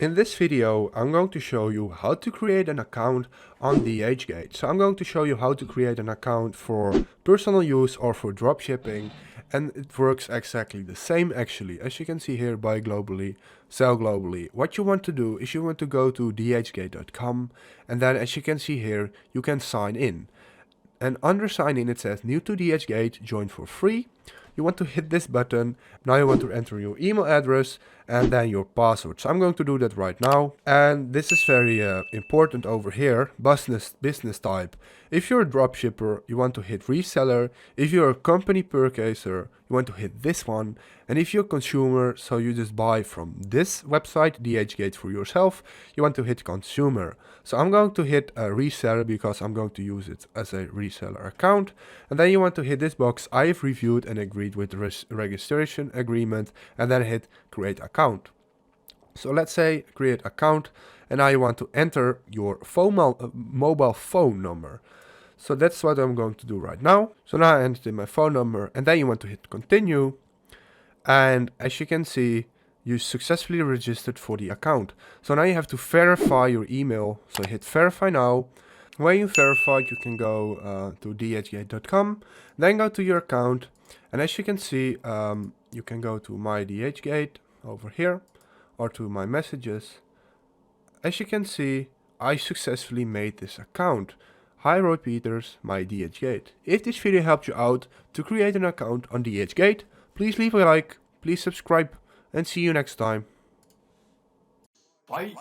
In this video, I'm going to show you how to create an account on DHGate. So I'm going to show you how to create an account for personal use or for dropshipping, and it works exactly the same actually. As you can see here, buy globally, sell globally. What you want to do is you want to go to dhgate.com, and then as you can see here, you can sign in. And under sign in it says new to DHGate, join for free. You want to hit this button. Now you want to enter your email address and then your password. So I'm going to do that right now. And this is very important over here, business type. If you're a dropshipper, you want to hit reseller. If you're a company purchaser, you want to hit this one. And if you're a consumer, so you just buy from this website, DHGate, for yourself, you want to hit consumer. So I'm going to hit a reseller because I'm going to use it as a reseller account. And then you want to hit this box, I have reviewed and agreed with the registration agreement, and then hit create account. So let's say create account, and now you want to enter your mobile phone number. So that's what I'm going to do right now. So now I entered in my phone number, and then you want to hit continue. And as you can see, you successfully registered for the account. So now you have to verify your email. So hit verify now. When you verified, you can go to dhgate.com, then go to your account. And as you can see, you can go to my DHGate over here or to my messages. As you can see, I successfully made this account. Hi Roy Peters, my DHGate. If this video helped you out to create an account on DHGate, please leave a like, please subscribe, and see you next time. Bye.